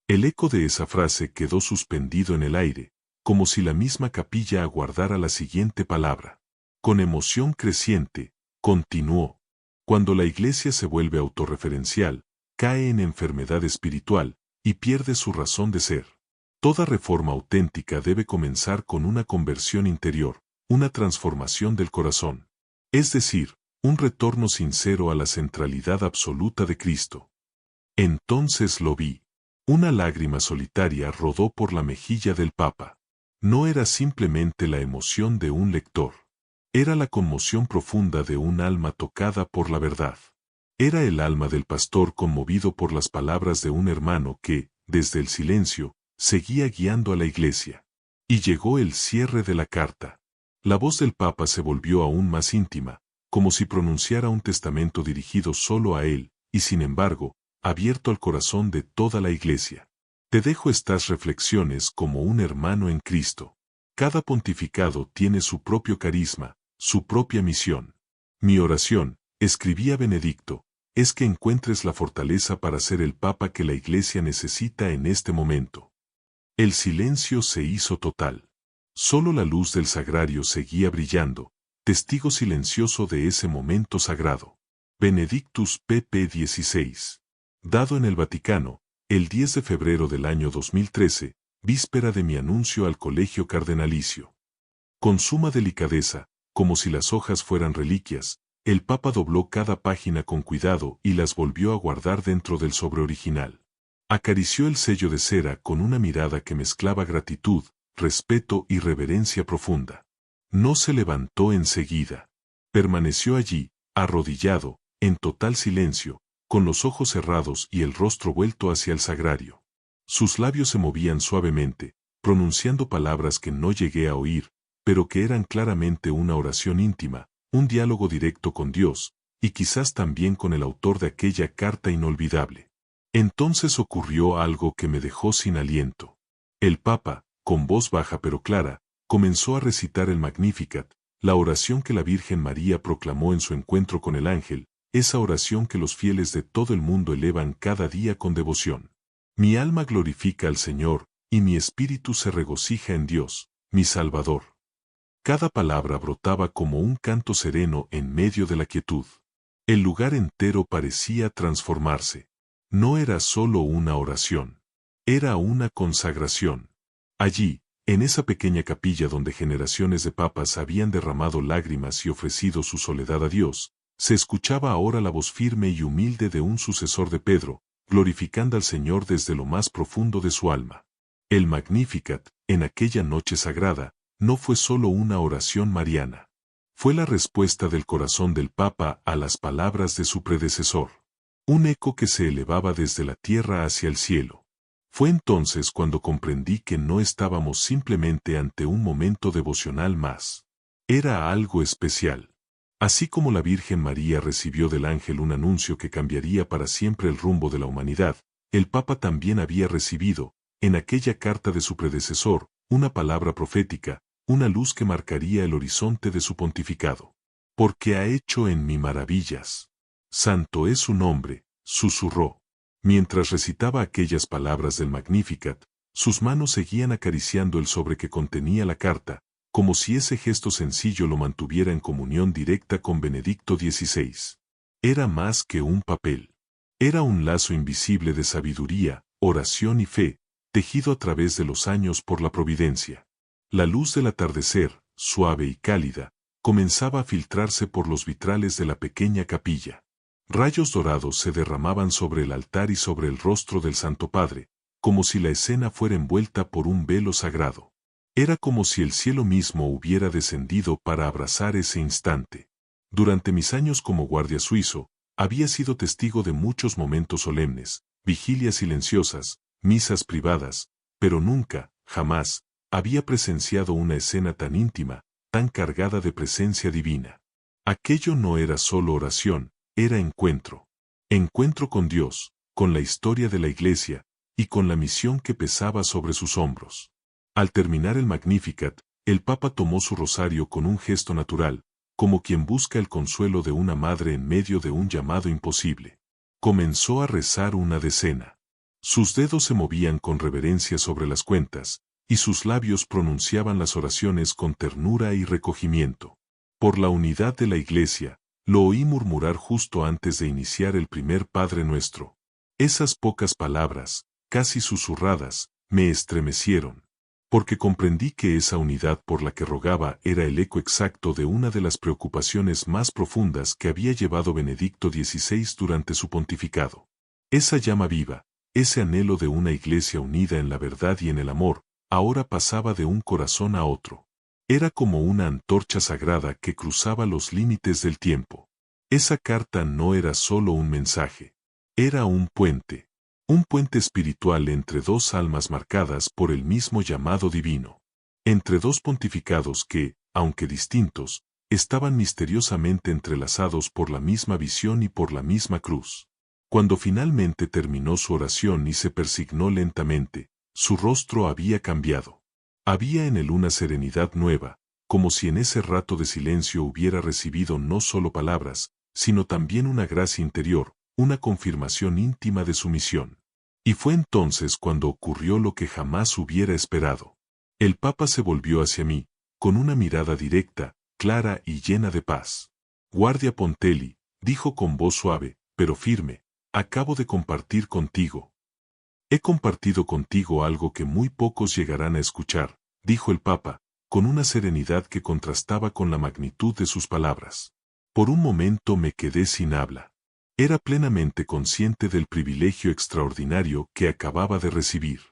El eco de esa frase quedó suspendido en el aire, como si la misma capilla aguardara la siguiente palabra. Con emoción creciente, continuó. Cuando la Iglesia se vuelve autorreferencial, cae en enfermedad espiritual, y pierde su razón de ser. Toda reforma auténtica debe comenzar con una conversión interior, una transformación del corazón. Es decir, un retorno sincero a la centralidad absoluta de Cristo. Entonces lo vi. Una lágrima solitaria rodó por la mejilla del Papa. No era simplemente la emoción de un lector. Era la conmoción profunda de un alma tocada por la verdad. Era el alma del pastor conmovido por las palabras de un hermano que, desde el silencio, seguía guiando a la Iglesia. Y llegó el cierre de la carta. La voz del Papa se volvió aún más íntima, como si pronunciara un testamento dirigido solo a él, y sin embargo, abierto al corazón de toda la Iglesia. Te dejo estas reflexiones como un hermano en Cristo. Cada pontificado tiene su propio carisma, su propia misión. Mi oración, escribía Benedicto, es que encuentres la fortaleza para ser el Papa que la Iglesia necesita en este momento. El silencio se hizo total. Solo la luz del sagrario seguía brillando, testigo silencioso de ese momento sagrado. Benedictus pp. 16. Dado en el Vaticano, el 10 de febrero del año 2013, víspera de mi anuncio al Colegio Cardenalicio. Con suma delicadeza, como si las hojas fueran reliquias, el Papa dobló cada página con cuidado y las volvió a guardar dentro del sobre original. Acarició el sello de cera con una mirada que mezclaba gratitud, respeto y reverencia profunda. No se levantó enseguida. Permaneció allí, arrodillado, en total silencio, con los ojos cerrados y el rostro vuelto hacia el sagrario. Sus labios se movían suavemente, pronunciando palabras que no llegué a oír, pero que eran claramente una oración íntima, un diálogo directo con Dios, y quizás también con el autor de aquella carta inolvidable. Entonces ocurrió algo que me dejó sin aliento. El Papa, con voz baja pero clara, comenzó a recitar el Magnificat, la oración que la Virgen María proclamó en su encuentro con el ángel, esa oración que los fieles de todo el mundo elevan cada día con devoción. Mi alma glorifica al Señor, y mi espíritu se regocija en Dios, mi Salvador. Cada palabra brotaba como un canto sereno en medio de la quietud. El lugar entero parecía transformarse. No era solo una oración. Era una consagración. Allí, en esa pequeña capilla donde generaciones de papas habían derramado lágrimas y ofrecido su soledad a Dios, se escuchaba ahora la voz firme y humilde de un sucesor de Pedro, glorificando al Señor desde lo más profundo de su alma. El Magnificat, en aquella noche sagrada, no fue solo una oración mariana. Fue la respuesta del corazón del Papa a las palabras de su predecesor. Un eco que se elevaba desde la tierra hacia el cielo. Fue entonces cuando comprendí que no estábamos simplemente ante un momento devocional más. Era algo especial. Así como la Virgen María recibió del ángel un anuncio que cambiaría para siempre el rumbo de la humanidad, el Papa también había recibido, en aquella carta de su predecesor, una palabra profética, una luz que marcaría el horizonte de su pontificado. Porque ha hecho en mí maravillas. Santo es su nombre, susurró. Mientras recitaba aquellas palabras del Magnificat, sus manos seguían acariciando el sobre que contenía la carta, como si ese gesto sencillo lo mantuviera en comunión directa con Benedicto XVI. Era más que un papel. Era un lazo invisible de sabiduría, oración y fe, tejido a través de los años por la providencia. La luz del atardecer, suave y cálida, comenzaba a filtrarse por los vitrales de la pequeña capilla. Rayos dorados se derramaban sobre el altar y sobre el rostro del Santo Padre, como si la escena fuera envuelta por un velo sagrado. Era como si el cielo mismo hubiera descendido para abrazar ese instante. Durante mis años como guardia suizo, había sido testigo de muchos momentos solemnes, vigilias silenciosas, misas privadas, pero nunca, jamás, había presenciado una escena tan íntima, tan cargada de presencia divina. Aquello no era solo oración, era encuentro. Encuentro con Dios, con la historia de la Iglesia, y con la misión que pesaba sobre sus hombros. Al terminar el Magnificat, el Papa tomó su rosario con un gesto natural, como quien busca el consuelo de una madre en medio de un llamado imposible. Comenzó a rezar una decena. Sus dedos se movían con reverencia sobre las cuentas, y sus labios pronunciaban las oraciones con ternura y recogimiento. Por la unidad de la Iglesia, lo oí murmurar justo antes de iniciar el primer Padre Nuestro. Esas pocas palabras, casi susurradas, me estremecieron, porque comprendí que esa unidad por la que rogaba era el eco exacto de una de las preocupaciones más profundas que había llevado Benedicto XVI durante su pontificado. Esa llama viva, ese anhelo de una Iglesia unida en la verdad y en el amor, ahora pasaba de un corazón a otro. Era como una antorcha sagrada que cruzaba los límites del tiempo. Esa carta no era solo un mensaje. Era un puente espiritual entre dos almas marcadas por el mismo llamado divino. Entre dos pontificados que, aunque distintos, estaban misteriosamente entrelazados por la misma visión y por la misma cruz. Cuando finalmente terminó su oración y se persignó lentamente, su rostro había cambiado. Había en él una serenidad nueva, como si en ese rato de silencio hubiera recibido no solo palabras, sino también una gracia interior, una confirmación íntima de su misión. Y fue entonces cuando ocurrió lo que jamás hubiera esperado. El Papa se volvió hacia mí, con una mirada directa, clara y llena de paz. «Guardia Pontelli», dijo con voz suave, pero firme, «acabo de compartir contigo. He compartido contigo algo que muy pocos llegarán a escuchar», dijo el Papa, con una serenidad que contrastaba con la magnitud de sus palabras. Por un momento me quedé sin habla. Era plenamente consciente del privilegio extraordinario que acababa de recibir.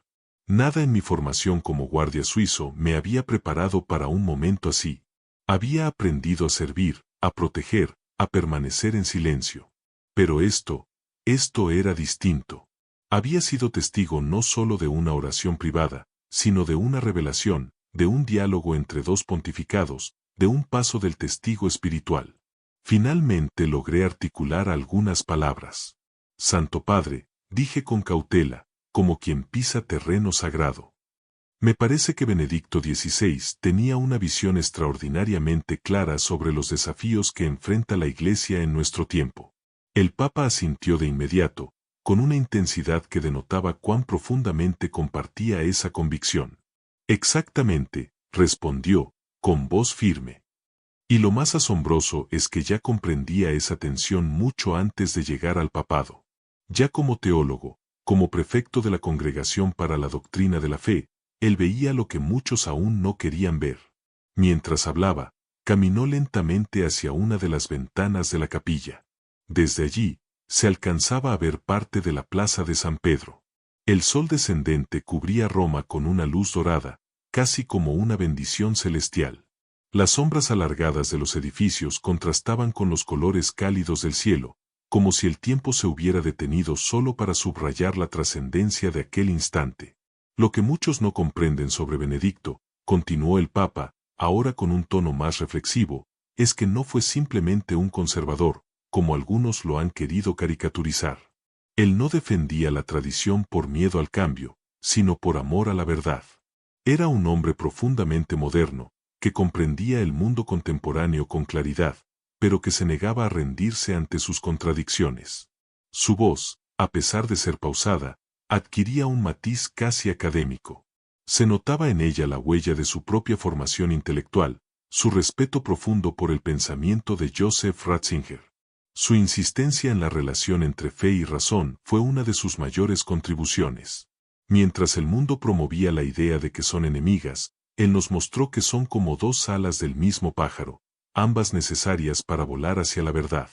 Nada en mi formación como guardia suizo me había preparado para un momento así. Había aprendido a servir, a proteger, a permanecer en silencio. Pero esto era distinto. Había sido testigo no solo de una oración privada, sino de una revelación, de un diálogo entre dos pontificados, de un paso del testigo espiritual. Finalmente logré articular algunas palabras. «Santo Padre», dije con cautela, como quien pisa terreno sagrado. Me parece que Benedicto XVI tenía una visión extraordinariamente clara sobre los desafíos que enfrenta la Iglesia en nuestro tiempo. El Papa asintió de inmediato, con una intensidad que denotaba cuán profundamente compartía esa convicción. «Exactamente», respondió, con voz firme. Y lo más asombroso es que ya comprendía esa tensión mucho antes de llegar al papado. Ya como teólogo, como prefecto de la Congregación para la Doctrina de la Fe, él veía lo que muchos aún no querían ver. Mientras hablaba, caminó lentamente hacia una de las ventanas de la capilla. Desde allí, se alcanzaba a ver parte de la plaza de San Pedro. El sol descendente cubría Roma con una luz dorada, casi como una bendición celestial. Las sombras alargadas de los edificios contrastaban con los colores cálidos del cielo, como si el tiempo se hubiera detenido solo para subrayar la trascendencia de aquel instante. Lo que muchos no comprenden sobre Benedicto, continuó el Papa, ahora con un tono más reflexivo, es que no fue simplemente un conservador, como algunos lo han querido caricaturizar. Él no defendía la tradición por miedo al cambio, sino por amor a la verdad. Era un hombre profundamente moderno, que comprendía el mundo contemporáneo con claridad, pero que se negaba a rendirse ante sus contradicciones. Su voz, a pesar de ser pausada, adquiría un matiz casi académico. Se notaba en ella la huella de su propia formación intelectual, su respeto profundo por el pensamiento de Joseph Ratzinger. Su insistencia en la relación entre fe y razón fue una de sus mayores contribuciones. Mientras el mundo promovía la idea de que son enemigas, él nos mostró que son como dos alas del mismo pájaro, ambas necesarias para volar hacia la verdad.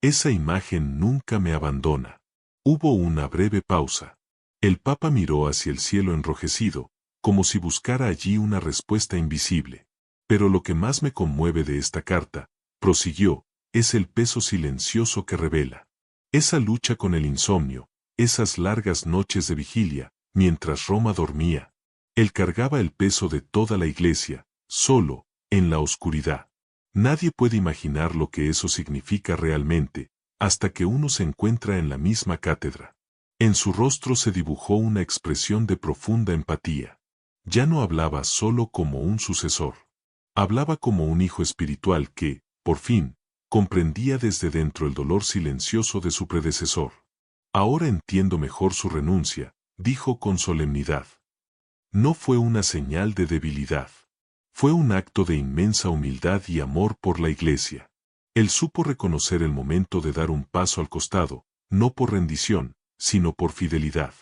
Esa imagen nunca me abandona. Hubo una breve pausa. El Papa miró hacia el cielo enrojecido, como si buscara allí una respuesta invisible. Pero lo que más me conmueve de esta carta, prosiguió, es el peso silencioso que revela. Esa lucha con el insomnio, esas largas noches de vigilia, mientras Roma dormía. Él cargaba el peso de toda la Iglesia, solo, en la oscuridad. Nadie puede imaginar lo que eso significa realmente, hasta que uno se encuentra en la misma cátedra. En su rostro se dibujó una expresión de profunda empatía. Ya no hablaba solo como un sucesor. Hablaba como un hijo espiritual que, por fin, comprendía desde dentro el dolor silencioso de su predecesor. Ahora entiendo mejor su renuncia, dijo con solemnidad. No fue una señal de debilidad. Fue un acto de inmensa humildad y amor por la Iglesia. Él supo reconocer el momento de dar un paso al costado, no por rendición, sino por fidelidad.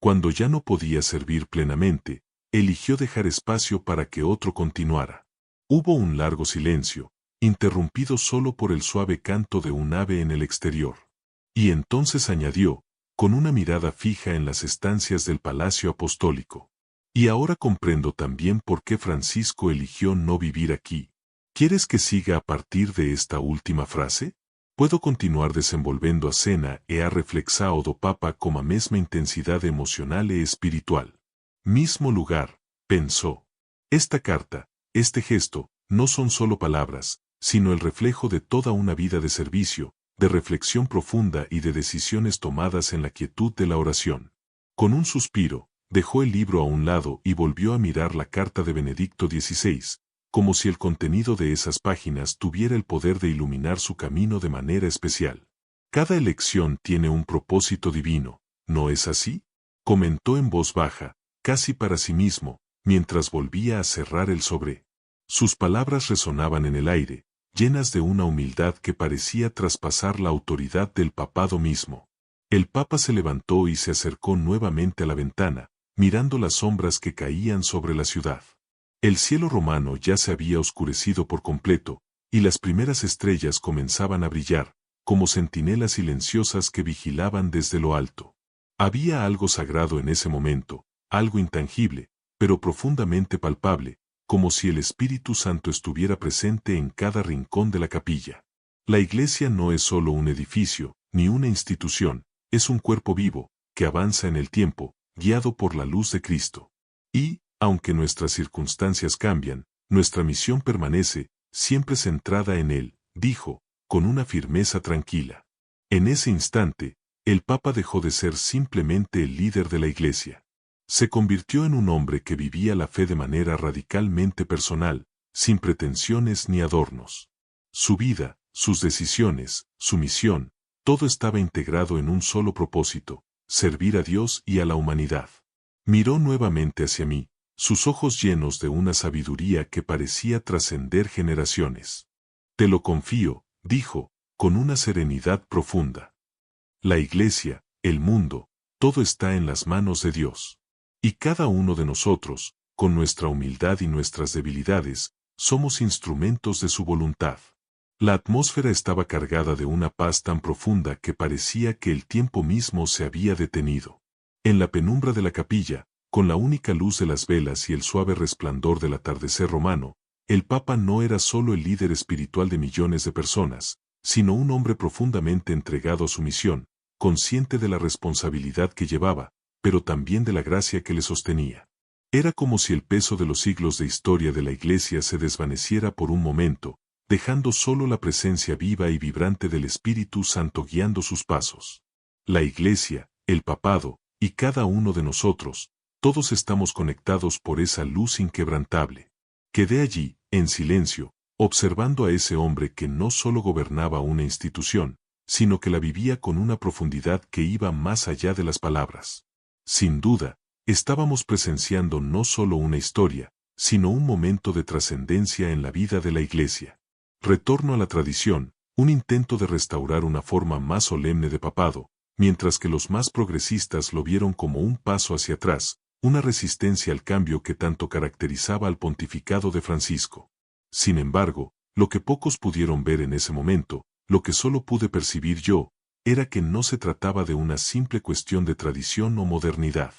Cuando ya no podía servir plenamente, eligió dejar espacio para que otro continuara. Hubo un largo silencio, interrumpido solo por el suave canto de un ave en el exterior. Y entonces añadió, con una mirada fija en las estancias del Palacio Apostólico. Y ahora comprendo también por qué Francisco eligió no vivir aquí. ¿Quieres que siga a partir de esta última frase? Puedo continuar desenvolvendo a cena e a reflexao do Papa con a mesma intensidad emocional e espiritual. Mismo lugar, pensó. Esta carta, este gesto, no son solo palabras, sino el reflejo de toda una vida de servicio, de reflexión profunda y de decisiones tomadas en la quietud de la oración. Con un suspiro, dejó el libro a un lado y volvió a mirar la carta de Benedicto XVI, como si el contenido de esas páginas tuviera el poder de iluminar su camino de manera especial. Cada elección tiene un propósito divino, ¿no es así?, comentó en voz baja, casi para sí mismo, mientras volvía a cerrar el sobre. Sus palabras resonaban en el aire, llenas de una humildad que parecía traspasar la autoridad del papado mismo. El Papa se levantó y se acercó nuevamente a la ventana, mirando las sombras que caían sobre la ciudad. El cielo romano ya se había oscurecido por completo, y las primeras estrellas comenzaban a brillar, como centinelas silenciosas que vigilaban desde lo alto. Había algo sagrado en ese momento, algo intangible, pero profundamente palpable, como si el Espíritu Santo estuviera presente en cada rincón de la capilla. La iglesia no es solo un edificio, ni una institución, es un cuerpo vivo, que avanza en el tiempo, guiado por la luz de Cristo. Y, aunque nuestras circunstancias cambian, nuestra misión permanece, siempre centrada en Él, dijo, con una firmeza tranquila. En ese instante, el Papa dejó de ser simplemente el líder de la Iglesia. Se convirtió en un hombre que vivía la fe de manera radicalmente personal, sin pretensiones ni adornos. Su vida, sus decisiones, su misión, todo estaba integrado en un solo propósito, servir a Dios y a la humanidad. Miró nuevamente hacia mí, sus ojos llenos de una sabiduría que parecía trascender generaciones. Te lo confío, dijo, con una serenidad profunda. La Iglesia, el mundo, todo está en las manos de Dios. Y cada uno de nosotros, con nuestra humildad y nuestras debilidades, somos instrumentos de su voluntad. La atmósfera estaba cargada de una paz tan profunda que parecía que el tiempo mismo se había detenido. En la penumbra de la capilla, con la única luz de las velas y el suave resplandor del atardecer romano, el Papa no era solo el líder espiritual de millones de personas, sino un hombre profundamente entregado a su misión, consciente de la responsabilidad que llevaba, pero también de la gracia que le sostenía. Era como si el peso de los siglos de historia de la Iglesia se desvaneciera por un momento, dejando solo la presencia viva y vibrante del Espíritu Santo guiando sus pasos. La Iglesia, el papado, y cada uno de nosotros, todos estamos conectados por esa luz inquebrantable. Quedé allí, en silencio, observando a ese hombre que no solo gobernaba una institución, sino que la vivía con una profundidad que iba más allá de las palabras. Sin duda, estábamos presenciando no solo una historia, sino un momento de trascendencia en la vida de la Iglesia. Retorno a la tradición, un intento de restaurar una forma más solemne de papado, mientras que los más progresistas lo vieron como un paso hacia atrás, una resistencia al cambio que tanto caracterizaba al pontificado de Francisco. Sin embargo, lo que pocos pudieron ver en ese momento, lo que solo pude percibir yo, era que no se trataba de una simple cuestión de tradición o modernidad.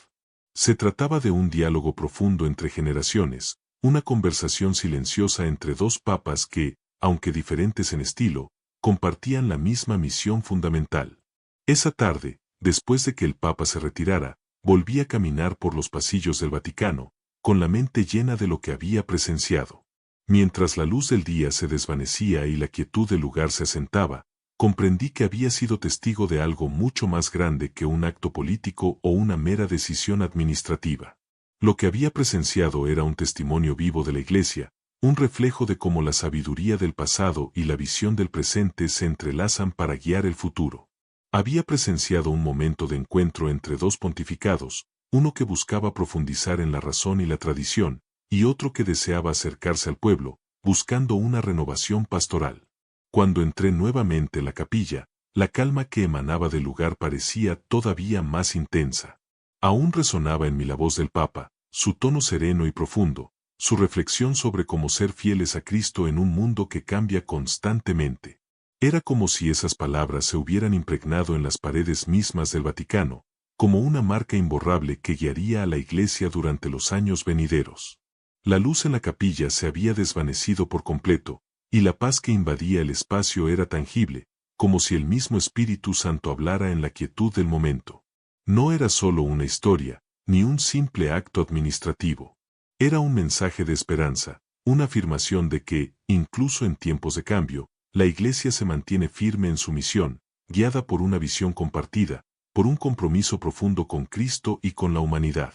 Se trataba de un diálogo profundo entre generaciones, una conversación silenciosa entre dos papas que, aunque diferentes en estilo, compartían la misma misión fundamental. Esa tarde, después de que el Papa se retirara, volví a caminar por los pasillos del Vaticano, con la mente llena de lo que había presenciado. Mientras la luz del día se desvanecía y la quietud del lugar se asentaba, comprendí que había sido testigo de algo mucho más grande que un acto político o una mera decisión administrativa. Lo que había presenciado era un testimonio vivo de la Iglesia, un reflejo de cómo la sabiduría del pasado y la visión del presente se entrelazan para guiar el futuro. Había presenciado un momento de encuentro entre dos pontificados, uno que buscaba profundizar en la razón y la tradición, y otro que deseaba acercarse al pueblo, buscando una renovación pastoral. Cuando entré nuevamente en la capilla, la calma que emanaba del lugar parecía todavía más intensa. Aún resonaba en mí la voz del Papa, su tono sereno y profundo, su reflexión sobre cómo ser fieles a Cristo en un mundo que cambia constantemente. Era como si esas palabras se hubieran impregnado en las paredes mismas del Vaticano, como una marca imborrable que guiaría a la Iglesia durante los años venideros. La luz en la capilla se había desvanecido por completo, y la paz que invadía el espacio era tangible, como si el mismo Espíritu Santo hablara en la quietud del momento. No era solo una historia, ni un simple acto administrativo. Era un mensaje de esperanza, una afirmación de que, incluso en tiempos de cambio, la Iglesia se mantiene firme en su misión, guiada por una visión compartida, por un compromiso profundo con Cristo y con la humanidad.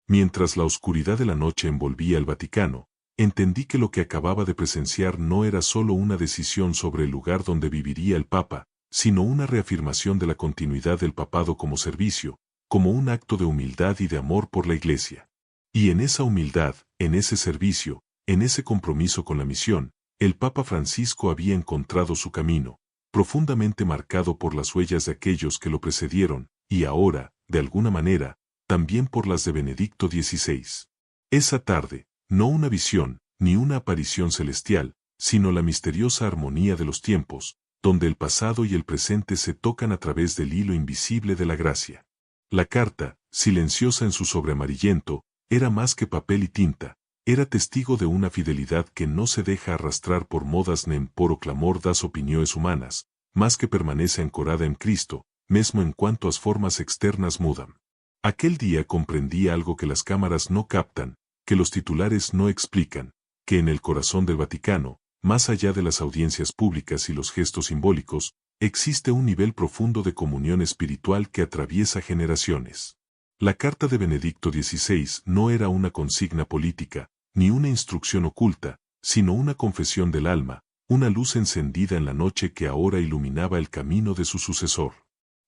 Mientras la oscuridad de la noche envolvía el Vaticano, entendí que lo que acababa de presenciar no era solo una decisión sobre el lugar donde viviría el Papa, sino una reafirmación de la continuidad del papado como servicio, como un acto de humildad y de amor por la Iglesia. Y en esa humildad, en ese servicio, en ese compromiso con la misión, el Papa Francisco había encontrado su camino, profundamente marcado por las huellas de aquellos que lo precedieron, y ahora, de alguna manera, también por las de Benedicto XVI. Esa tarde, no una visión, ni una aparición celestial, sino la misteriosa armonía de los tiempos, donde el pasado y el presente se tocan a través del hilo invisible de la gracia. La carta, silenciosa en su sobre amarillento, era más que papel y tinta, era testigo de una fidelidad que no se deja arrastrar por modas nem por o clamor das opiniones humanas, más que permanece ancorada en Cristo, mesmo en cuanto as formas externas mudan. Aquel día comprendí algo que las cámaras no captan, que los titulares no explican, que en el corazón del Vaticano, más allá de las audiencias públicas y los gestos simbólicos, existe un nivel profundo de comunión espiritual que atraviesa generaciones. La carta de Benedicto XVI no era una consigna política, ni una instrucción oculta, sino una confesión del alma, una luz encendida en la noche que ahora iluminaba el camino de su sucesor.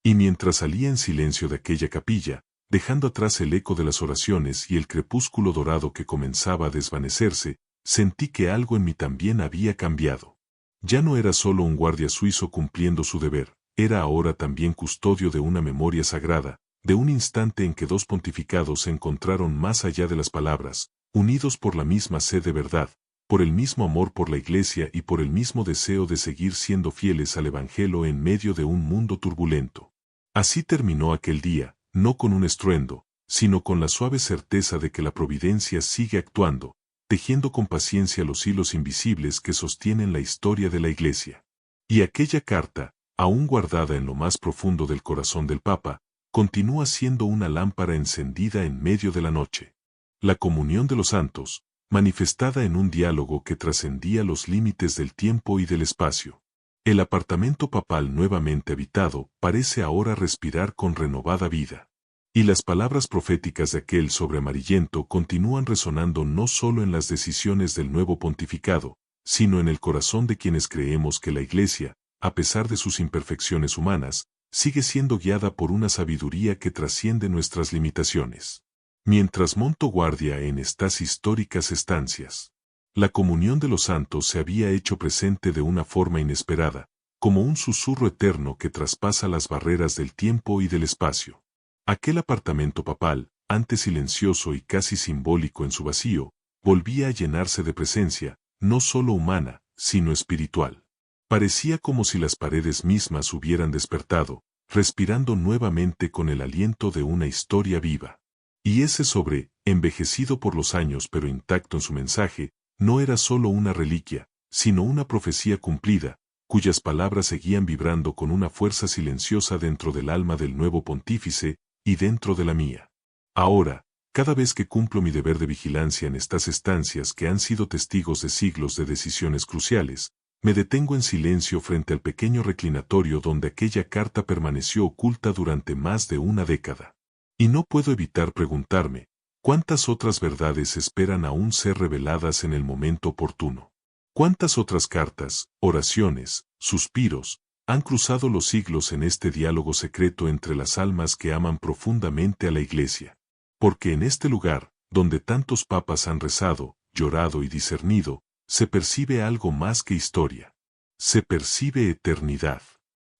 Y mientras salía en silencio de aquella capilla, dejando atrás el eco de las oraciones y el crepúsculo dorado que comenzaba a desvanecerse, sentí que algo en mí también había cambiado. Ya no era solo un guardia suizo cumpliendo su deber, era ahora también custodio de una memoria sagrada, de un instante en que dos pontificados se encontraron más allá de las palabras, unidos por la misma sed de verdad, por el mismo amor por la Iglesia y por el mismo deseo de seguir siendo fieles al Evangelio en medio de un mundo turbulento. Así terminó aquel día, no con un estruendo, sino con la suave certeza de que la providencia sigue actuando, tejiendo con paciencia los hilos invisibles que sostienen la historia de la Iglesia. Y aquella carta, aún guardada en lo más profundo del corazón del Papa, continúa siendo una lámpara encendida en medio de la noche. La comunión de los santos, manifestada en un diálogo que trascendía los límites del tiempo y del espacio. El apartamento papal nuevamente habitado parece ahora respirar con renovada vida. Y las palabras proféticas de aquel sobre amarillento continúan resonando no solo en las decisiones del nuevo pontificado, sino en el corazón de quienes creemos que la Iglesia, a pesar de sus imperfecciones humanas, sigue siendo guiada por una sabiduría que trasciende nuestras limitaciones. Mientras monto guardia en estas históricas estancias, la comunión de los santos se había hecho presente de una forma inesperada, como un susurro eterno que traspasa las barreras del tiempo y del espacio. Aquel apartamento papal, antes silencioso y casi simbólico en su vacío, volvía a llenarse de presencia, no solo humana, sino espiritual. Parecía como si las paredes mismas hubieran despertado, respirando nuevamente con el aliento de una historia viva. Y ese sobre, envejecido por los años pero intacto en su mensaje, no era solo una reliquia, sino una profecía cumplida, cuyas palabras seguían vibrando con una fuerza silenciosa dentro del alma del nuevo pontífice y dentro de la mía. Ahora, cada vez que cumplo mi deber de vigilancia en estas estancias que han sido testigos de siglos de decisiones cruciales, me detengo en silencio frente al pequeño reclinatorio donde aquella carta permaneció oculta durante más de una década. Y no puedo evitar preguntarme, ¿cuántas otras verdades esperan aún ser reveladas en el momento oportuno? ¿Cuántas otras cartas, oraciones, suspiros, han cruzado los siglos en este diálogo secreto entre las almas que aman profundamente a la Iglesia? Porque en este lugar, donde tantos papas han rezado, llorado y discernido, se percibe algo más que historia. Se percibe eternidad.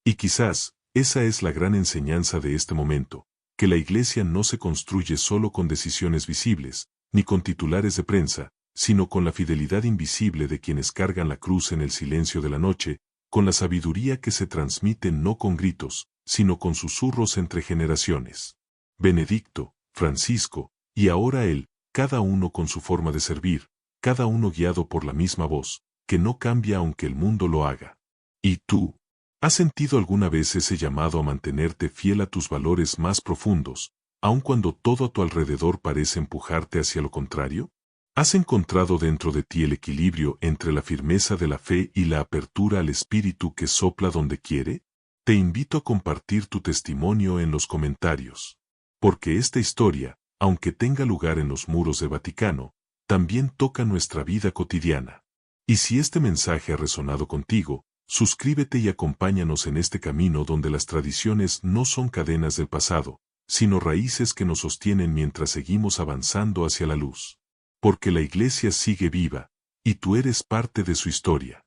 Y quizás, esa es la gran enseñanza de este momento, que la Iglesia no se construye solo con decisiones visibles, ni con titulares de prensa, sino con la fidelidad invisible de quienes cargan la cruz en el silencio de la noche, con la sabiduría que se transmite no con gritos, sino con susurros entre generaciones. Benedicto, Francisco, y ahora él, cada uno con su forma de servir, cada uno guiado por la misma voz, que no cambia aunque el mundo lo haga. ¿Y tú? ¿Has sentido alguna vez ese llamado a mantenerte fiel a tus valores más profundos, aun cuando todo a tu alrededor parece empujarte hacia lo contrario? ¿Has encontrado dentro de ti el equilibrio entre la firmeza de la fe y la apertura al Espíritu que sopla donde quiere? Te invito a compartir tu testimonio en los comentarios. Porque esta historia, aunque tenga lugar en los muros de Vaticano, también toca nuestra vida cotidiana. Y si este mensaje ha resonado contigo, suscríbete y acompáñanos en este camino donde las tradiciones no son cadenas del pasado, sino raíces que nos sostienen mientras seguimos avanzando hacia la luz. Porque la Iglesia sigue viva, y tú eres parte de su historia.